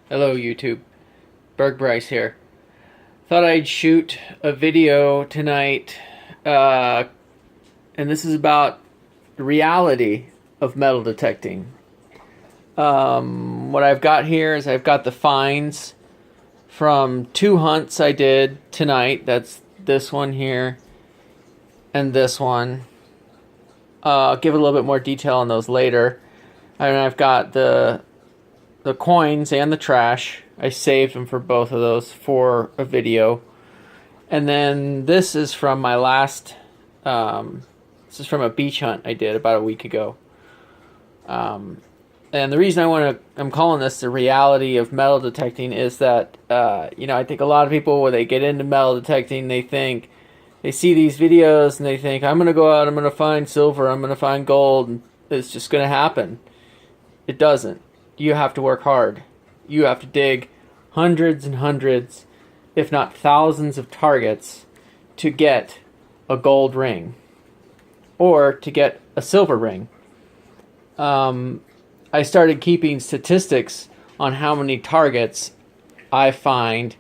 Hello YouTube, Berg Bryce here. Thought I'd shoot a video tonight, and this is about the reality of metal detecting. What I've got here is I've got the finds from two hunts I did tonight. That's this one here and this one. I'll give a little bit more detail on those later. And I've got the coins and the trash. I saved them for both of those for a video. And then this is from my last, this is from a beach hunt I did about a week ago. And the reason I'm calling this the reality of metal detecting is that, I think a lot of people, when they get into metal detecting, they see these videos and they think, I'm going to go out, I'm going to find silver, I'm going to find gold, and it's just going to happen. It doesn't. You have to work hard. You have to dig hundreds and hundreds, if not thousands of targets to get a gold ring or to get a silver ring. I started keeping statistics on how many targets I find.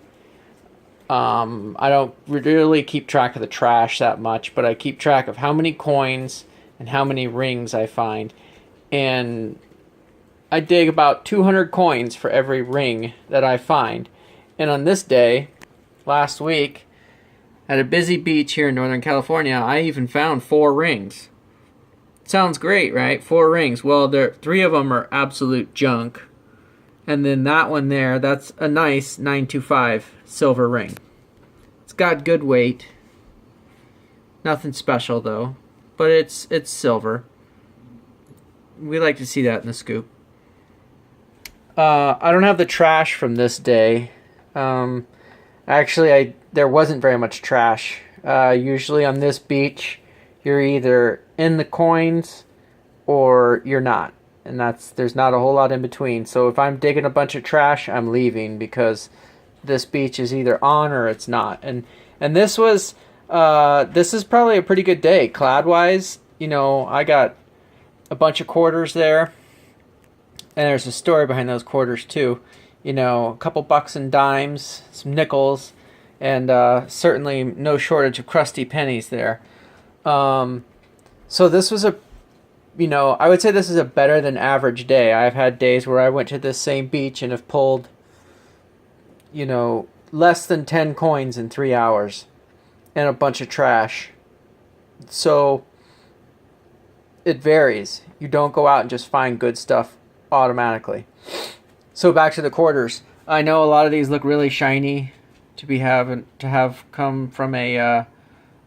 I don't really keep track of the trash that much, but I keep track of how many coins and how many rings I find. And I dig about 200 coins for every ring that I find. And on this day, last week, at a busy beach here in Northern California, I even found 4 rings. Sounds great, right? 4 rings. Well, 3 of them are absolute junk. And then that one there, that's a nice 925 silver ring. It's got good weight. Nothing special though, but it's silver. We like to see that in the scoop. I don't have the trash from this day. Actually, there wasn't very much trash. Usually on this beach, you're either in the coins or you're not. And there's not a whole lot in between. So if I'm digging a bunch of trash, I'm leaving because this beach is either on or it's not. And this is probably a pretty good day. Cloud-wise, I got a bunch of quarters there. And there's a story behind those quarters too. A couple bucks and dimes, some nickels, and certainly no shortage of crusty pennies there. So this was I would say this is a better than average day. I've had days where I went to this same beach and have pulled, less than 10 coins in 3 hours and a bunch of trash. So it varies. You don't go out and just find good stuff automatically. So back to the quarters. I know a lot of these look really shiny to have come from a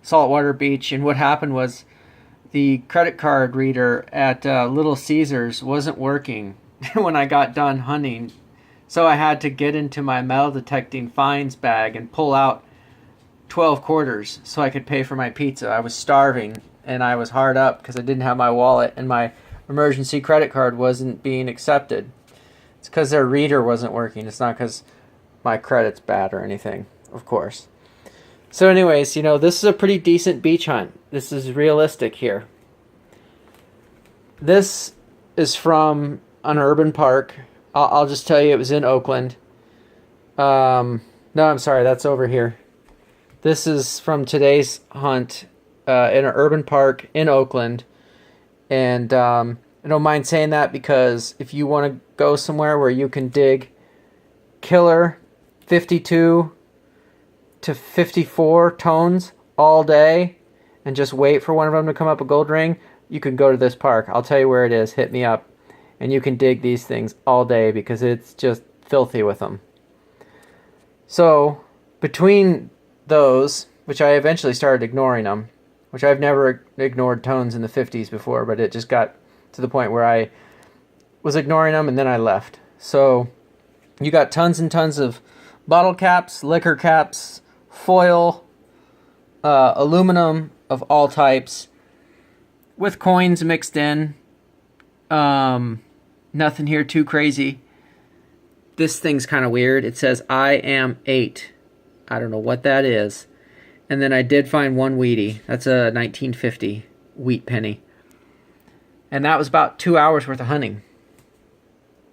saltwater beach, and what happened was the credit card reader at Little Caesars wasn't working when I got done hunting. So I had to get into my metal detecting finds bag and pull out 12 quarters so I could pay for my pizza. I was starving and I was hard up because I didn't have my wallet and my emergency credit card wasn't being accepted. It's because their reader wasn't working. It's not because my credit's bad or anything, of course. So anyways, this is a pretty decent beach hunt. This is realistic here. This is from an urban park. I'll just tell you it was in Oakland. No, I'm sorry, that's over here. This is from today's hunt in an urban park in Oakland. And I don't mind saying that because if you want to go somewhere where you can dig killer 52 to 54 tones all day and just wait for one of them to come up a gold ring, you can go to this park. I'll tell you where it is. Hit me up. And you can dig these things all day because it's just filthy with them. So between those, which I eventually started ignoring them, which I've never ignored tones in the 50s before, but it just got to the point where I was ignoring them and then I left. So you got tons and tons of bottle caps, liquor caps, foil, aluminum of all types, with coins mixed in. Nothing here too crazy. This thing's kind of weird. It says I am 8. I don't know what that is. And then I did find one Wheatie. That's a 1950 wheat penny. And that was about 2 hours worth of hunting.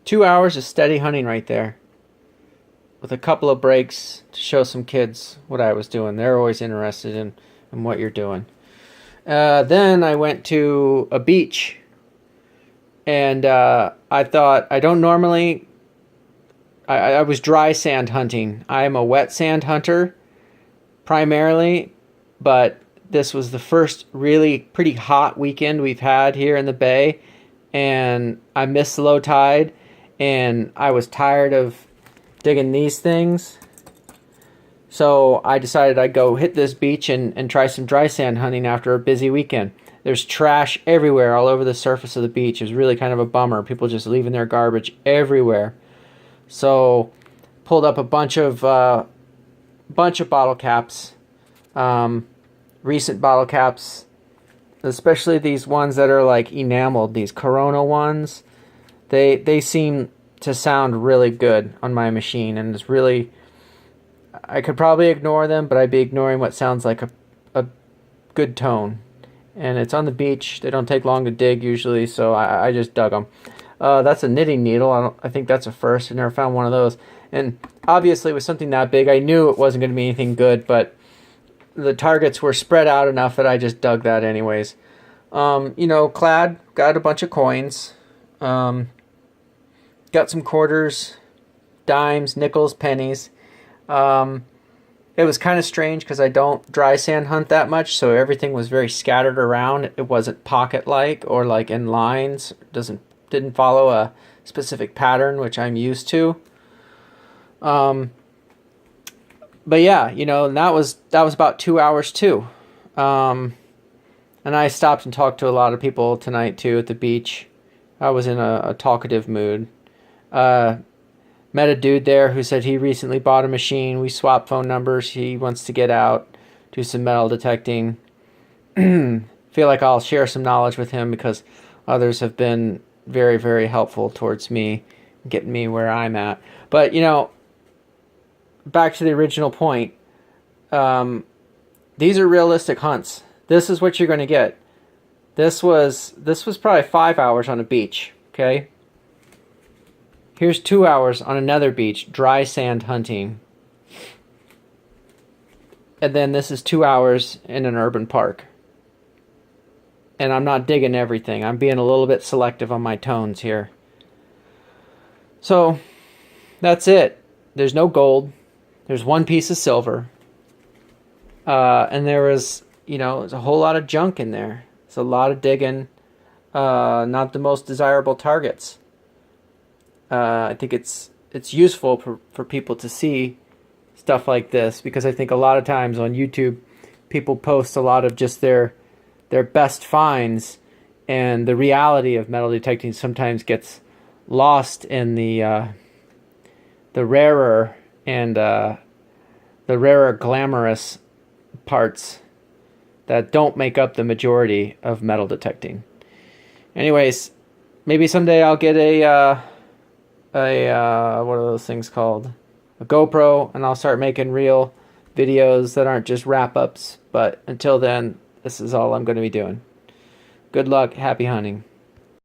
2 hours of steady hunting right there. with a couple of breaks to show some kids what I was doing. They're always interested in what you're doing. Then I went to a beach, and I thought, I don't normally, I was dry sand hunting. I am a wet sand hunter primarily, but this was the first really pretty hot weekend we've had here in the Bay, and I missed low tide, and I was tired of digging these things. So I decided I'd go hit this beach and try some dry sand hunting after a busy weekend. There's trash everywhere all over the surface of the beach. It was really kind of a bummer. People just leaving their garbage everywhere. So pulled up a bunch of bottle caps, recent bottle caps, especially these ones that are like enameled, these Corona ones. They seem to sound really good on my machine, and it's really, I could probably ignore them, but I'd be ignoring what sounds like a good tone. And it's on the beach. They don't take long to dig usually, so I just dug them. That's a knitting needle. I think that's a first. I never found one of those. And obviously with something that big, I knew it wasn't going to be anything good, but the targets were spread out enough that I just dug that anyways. Clad, got a bunch of coins. Got some quarters, dimes, nickels, pennies. It was kind of strange because I don't dry sand hunt that much, so everything was very scattered around. It wasn't pocket-like or like in lines. Didn't follow a specific pattern, which I'm used to. But yeah, and that was about 2 hours too. And I stopped and talked to a lot of people tonight too at the beach. I was in a talkative mood. Met a dude there who said he recently bought a machine. We swapped phone numbers. He wants to get out, do some metal detecting. Feel like I'll share some knowledge with him because others have been very, very helpful towards me, getting me where I'm at. But, back to the original point. These are realistic hunts. This is what you're going to get. This was probably 5 hours on a beach, okay? Here's 2 hours on another beach, dry sand hunting. And then this is 2 hours in an urban park. And I'm not digging everything. I'm being a little bit selective on my tones here. So, that's it. There's no gold. There's one piece of silver. And there was, there's a whole lot of junk in there. It's a lot of digging. Not the most desirable targets. I think it's useful for people to see stuff like this, because I think a lot of times on YouTube people post a lot of just their best finds, and the reality of metal detecting sometimes gets lost in the rarer and the rarer glamorous parts that don't make up the majority of metal detecting. Anyways, maybe someday I'll get a what are those things called? A GoPro, and I'll start making real videos that aren't just wrap-ups. But until then, this is all I'm going to be doing. Good luck. Happy hunting.